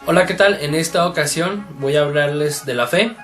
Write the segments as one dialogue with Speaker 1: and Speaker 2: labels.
Speaker 1: Hola, ¿qué tal? En esta ocasión voy a hablarles de la fe.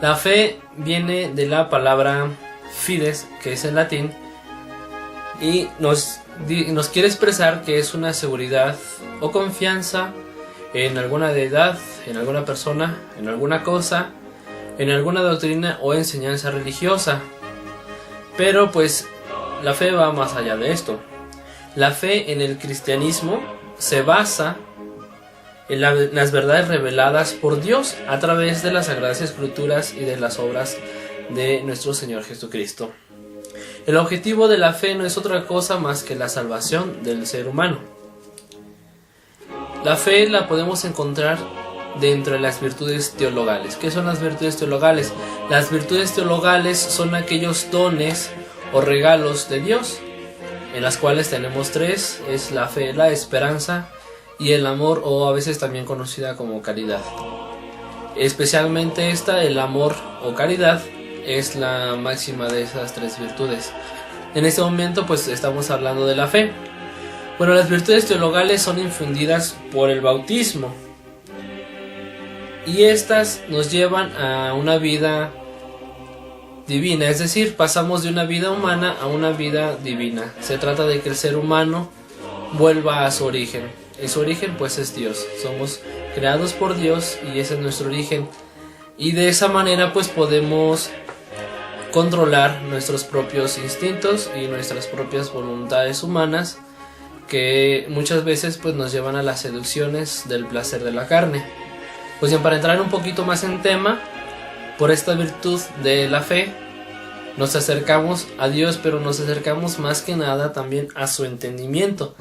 Speaker 1: La fe viene de la palabra fides, que es en latín, y nos quiere expresar que es una seguridad o confianza en alguna deidad, en alguna persona, en alguna cosa, en alguna doctrina o enseñanza religiosa. Pero pues la fe va más allá de esto. La fe en el cristianismo se basa en las verdades reveladas por Dios a través de las Sagradas Escrituras y de las obras de nuestro Señor Jesucristo. El objetivo de la fe no es otra cosa más que la salvación del ser humano. La fe la podemos encontrar dentro de las virtudes teologales. ¿Qué son las virtudes teologales? Las virtudes teologales son aquellos dones o regalos de Dios, en las cuales tenemos tres: es la fe, la esperanza y el amor, o a veces también conocida como caridad. Especialmente el amor o caridad, es la máxima de esas tres virtudes. En este momento pues estamos hablando de la fe. Bueno, las virtudes teologales son infundidas por el bautismo, y estas nos llevan a una vida divina, es decir, pasamos de una vida humana a una vida divina. Se trata de que el ser humano vuelva a su origen. Y su origen pues es Dios. Somos creados por Dios y ese es nuestro origen. Y de esa manera pues podemos controlar nuestros propios instintos y nuestras propias voluntades humanas, que muchas veces pues nos llevan a las seducciones del placer de la carne. Pues bien, para entrar un poquito más en tema, por esta virtud de la fe nos acercamos a Dios, pero nos acercamos más que nada también a su entendimiento.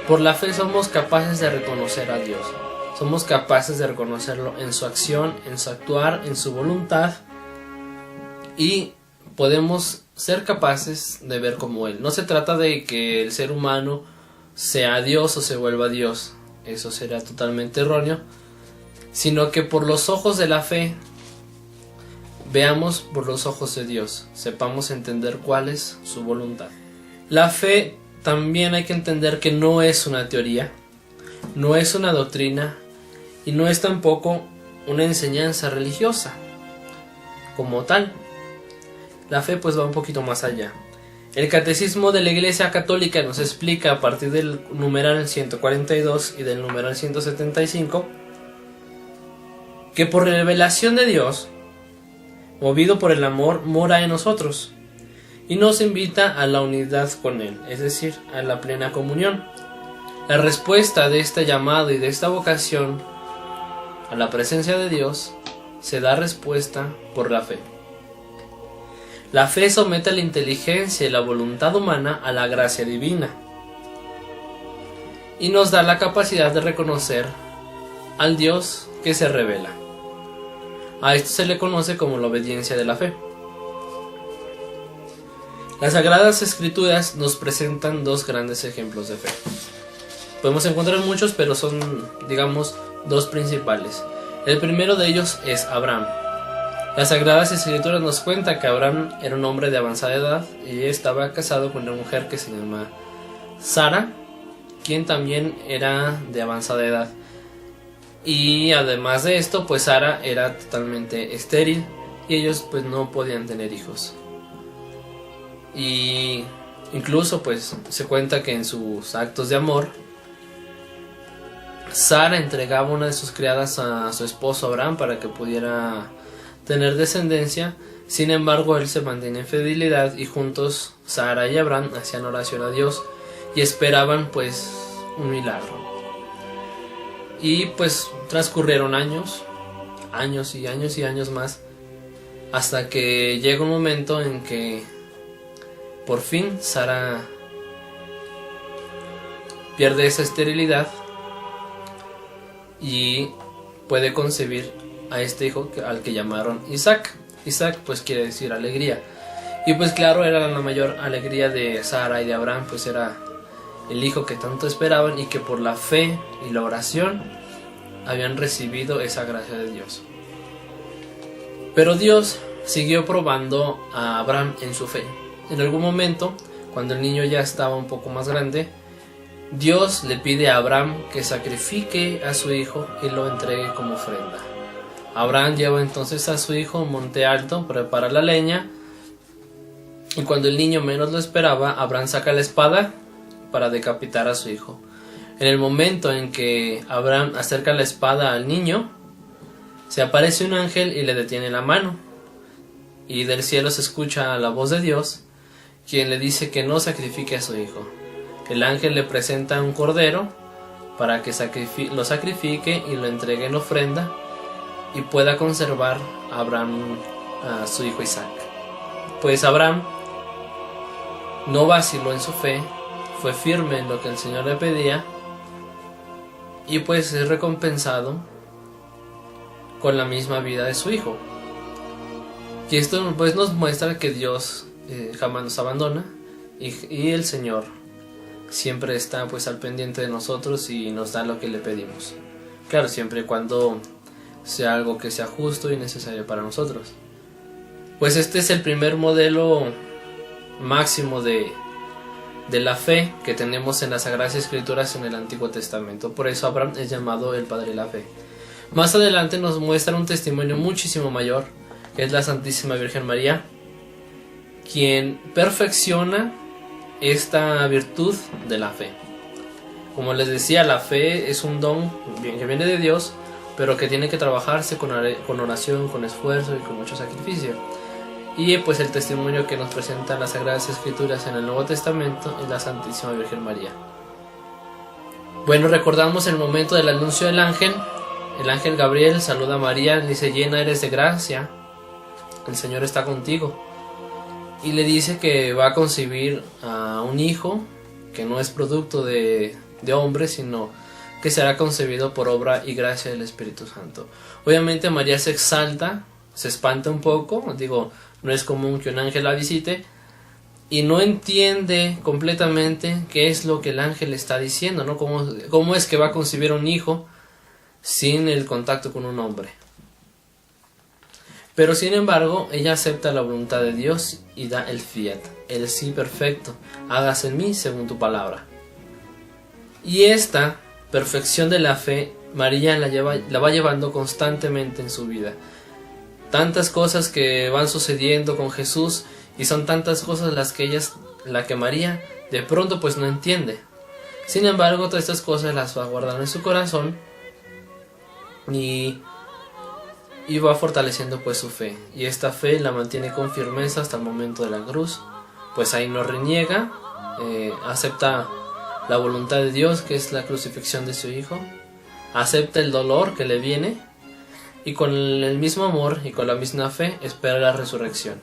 Speaker 1: Por la fe somos capaces de reconocer a Dios, somos capaces de reconocerlo en su acción, en su actuar, en su voluntad, y podemos ser capaces de ver como Él. No se trata de que el ser humano sea Dios o se vuelva Dios, eso sería totalmente erróneo, sino que por los ojos de la fe veamos por los ojos de Dios, sepamos entender cuál es su voluntad. La fe también hay que entender que no es una teoría, no es una doctrina y no es tampoco una enseñanza religiosa como tal. La fe pues va un poquito más allá. El Catecismo de la Iglesia Católica nos explica a partir del numeral 142 y del numeral 175 que por revelación de Dios, movido por el amor, mora en nosotros y nos invita a la unidad con Él, es decir, a la plena comunión. La respuesta de este llamado y de esta vocación a la presencia de Dios se da respuesta por la fe. La fe somete la inteligencia y la voluntad humana a la gracia divina y nos da la capacidad de reconocer al Dios que se revela. A esto se le conoce como la obediencia de la fe. Las Sagradas Escrituras nos presentan dos grandes ejemplos de fe. Podemos encontrar muchos, pero son, digamos, dos principales. El primero de ellos es Abraham. Las Sagradas Escrituras nos cuentan que Abraham era un hombre de avanzada edad y estaba casado con una mujer que se llama Sara, quien también era de avanzada edad. Y además de esto, pues Sara era totalmente estéril y ellos pues no podían tener hijos. Y incluso pues se cuenta que en sus actos de amor, Sara entregaba una de sus criadas a su esposo Abraham para que pudiera tener descendencia. Sin embargo, él se mantiene en fidelidad y juntos Sara y Abraham hacían oración a Dios y esperaban pues un milagro. Y pues transcurrieron años y años más, hasta que llega un momento en que por fin Sara pierde esa esterilidad y puede concebir a este hijo al que llamaron Isaac. Isaac pues quiere decir alegría. Y pues claro, era la mayor alegría de Sara y de Abraham, pues era el hijo que tanto esperaban y que por la fe y la oración habían recibido esa gracia de Dios. Pero Dios siguió probando a Abraham en su fe. En algún momento, cuando el niño ya estaba un poco más grande, Dios le pide a Abraham que sacrifique a su hijo y lo entregue como ofrenda. Abraham lleva entonces a su hijo a un monte alto, prepara la leña, y cuando el niño menos lo esperaba, Abraham saca la espada para decapitar a su hijo. En el momento en que Abraham acerca la espada al niño, se aparece un ángel y le detiene la mano, y del cielo se escucha la voz de Dios, quien le dice que no sacrifique a su hijo. El ángel le presenta un cordero para que lo sacrifique y lo entregue en ofrenda y pueda conservar a Abraham a su hijo Isaac. Pues Abraham no vaciló en su fe, fue firme en lo que el Señor le pedía y pues es recompensado con la misma vida de su hijo. Y esto pues nos muestra que Dios jamás nos abandona y el Señor siempre está pues al pendiente de nosotros y nos da lo que le pedimos. Claro, siempre y cuando sea algo que sea justo y necesario para nosotros. Pues este es el primer modelo máximo de la fe que tenemos en las Sagradas Escrituras en el Antiguo Testamento. Por eso Abraham es llamado el padre de la fe. Más adelante nos muestra un testimonio muchísimo mayor, que es la Santísima Virgen María, quien perfecciona esta virtud de la fe. Como les decía, la fe es un don que viene de Dios, pero que tiene que trabajarse con oración, con esfuerzo y con mucho sacrificio. Y pues el testimonio que nos presentan las Sagradas Escrituras en el Nuevo Testamento es la Santísima Virgen María. Bueno, recordamos el momento del anuncio del ángel. El ángel Gabriel saluda a María, le dice: llena eres de gracia, el Señor está contigo. Y le dice que va a concebir a un hijo que no es producto de hombre, sino que será concebido por obra y gracia del Espíritu Santo. Obviamente María se exalta, se espanta un poco, no es común que un ángel la visite, y no entiende completamente qué es lo que el ángel está diciendo, ¿no? Cómo es que va a concebir un hijo sin el contacto con un hombre. Pero sin embargo, ella acepta la voluntad de Dios y da el fiat, el sí perfecto, hágase en mí según tu palabra. Y esta perfección de la fe, María la va llevando constantemente en su vida. Tantas cosas que van sucediendo con Jesús, y son tantas cosas la que María de pronto pues no entiende. Sin embargo, todas estas cosas las va guardando en su corazón y va fortaleciendo pues su fe, y esta fe la mantiene con firmeza hasta el momento de la cruz. Pues ahí no reniega, acepta la voluntad de Dios, que es la crucifixión de su hijo, acepta el dolor que le viene, y con el mismo amor y con la misma fe espera la resurrección.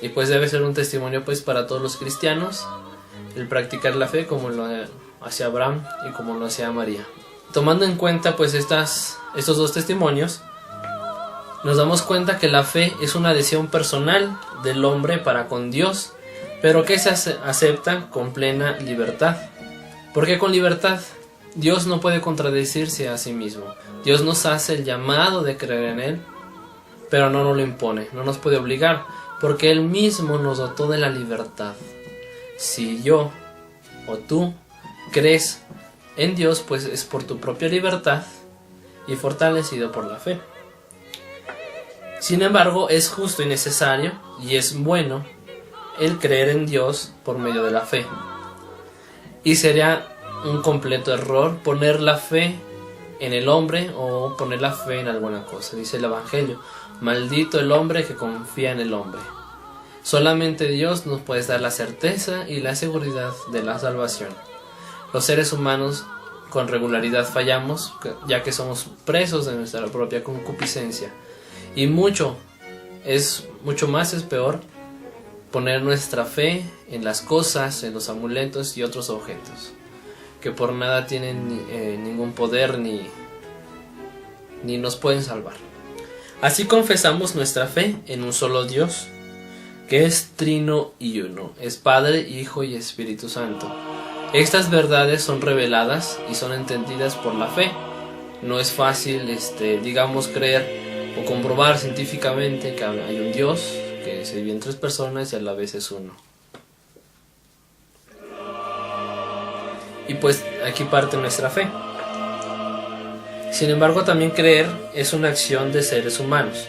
Speaker 1: Y pues debe ser un testimonio pues para todos los cristianos el practicar la fe como lo hacía Abraham y como lo hacía María. Tomando en cuenta pues estos dos testimonios, nos damos cuenta que la fe es una adhesión personal del hombre para con Dios, pero que se acepta con plena libertad. Porque con libertad Dios no puede contradecirse a sí mismo. Dios nos hace el llamado de creer en Él, pero no nos lo impone, no nos puede obligar, porque Él mismo nos dotó de la libertad. Si yo o tú crees en Dios, pues es por tu propia libertad y fortalecido por la fe. Sin embargo, es justo y necesario, y es bueno, el creer en Dios por medio de la fe. Y sería un completo error poner la fe en el hombre o poner la fe en alguna cosa. Dice el Evangelio: maldito el hombre que confía en el hombre. Solamente Dios nos puede dar la certeza y la seguridad de la salvación. Los seres humanos con regularidad fallamos, ya que somos presos de nuestra propia concupiscencia. Y mucho más es peor poner nuestra fe en las cosas, en los amuletos y otros objetos, que por nada tienen ningún poder ni nos pueden salvar. Así confesamos nuestra fe en un solo Dios, que es trino y uno, es Padre, Hijo y Espíritu Santo. Estas verdades son reveladas y son entendidas por la fe. No es fácil, creer o comprobar científicamente que hay un Dios que se divide en tres personas y a la vez es uno. Y pues aquí parte nuestra fe. Sin embargo, también creer es una acción de seres humanos.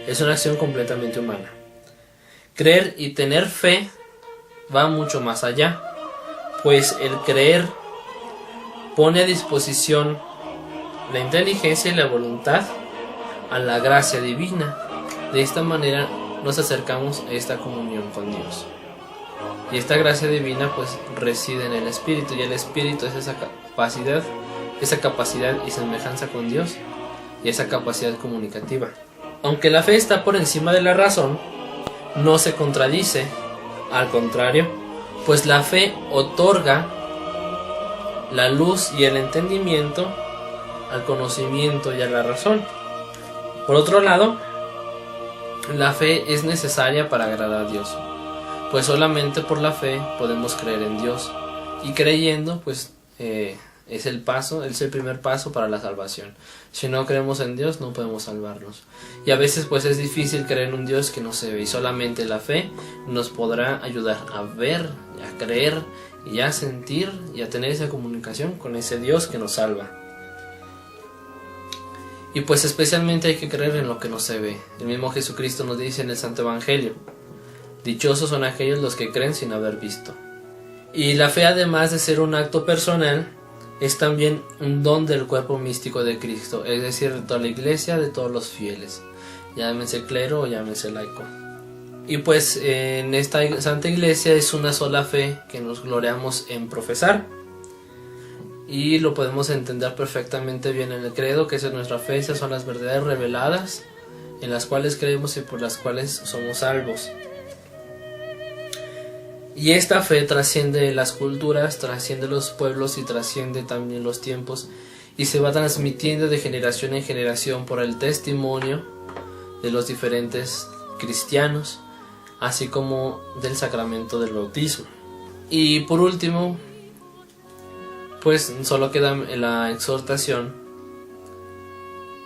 Speaker 1: Es una acción completamente humana. Creer y tener fe va mucho más allá, pues el creer pone a disposición la inteligencia y la voluntad a la gracia divina. De esta manera nos acercamos a esta comunión con Dios. Y esta gracia divina pues reside en el Espíritu, y el Espíritu es esa capacidad y semejanza con Dios, y esa capacidad comunicativa. Aunque la fe está por encima de la razón, no se contradice, al contrario, pues la fe otorga la luz y el entendimiento al conocimiento y a la razón. Por otro lado, la fe es necesaria para agradar a Dios, pues solamente por la fe podemos creer en Dios, y creyendo pues es el primer paso para la salvación. Si no creemos en Dios no podemos salvarnos, y a veces pues es difícil creer en un Dios que no se ve, y solamente la fe nos podrá ayudar a ver, a creer y a sentir y a tener esa comunicación con ese Dios que nos salva. Y pues especialmente hay que creer en lo que no se ve. El mismo Jesucristo nos dice en el Santo Evangelio: dichosos son aquellos los que creen sin haber visto. Y la fe, además de ser un acto personal, es también un don del cuerpo místico de Cristo, es decir, de toda la iglesia, de todos los fieles, llámense clero o llámense laico. Y pues en esta Santa Iglesia es una sola fe que nos gloriamos en profesar, y lo podemos entender perfectamente bien en el credo, que esa es nuestra fe. Esas son las verdades reveladas en las cuales creemos y por las cuales somos salvos. Y esta fe trasciende las culturas, trasciende los pueblos y trasciende también los tiempos, y se va transmitiendo de generación en generación por el testimonio de los diferentes cristianos, así como del sacramento del bautismo. Y por último, pues solo queda la exhortación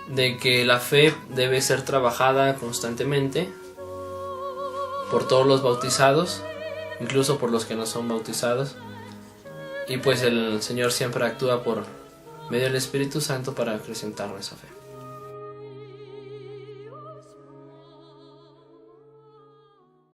Speaker 1: de que la fe debe ser trabajada constantemente por todos los bautizados, incluso por los que no son bautizados, y pues el Señor siempre actúa por medio del Espíritu Santo para acrecentar nuestra fe.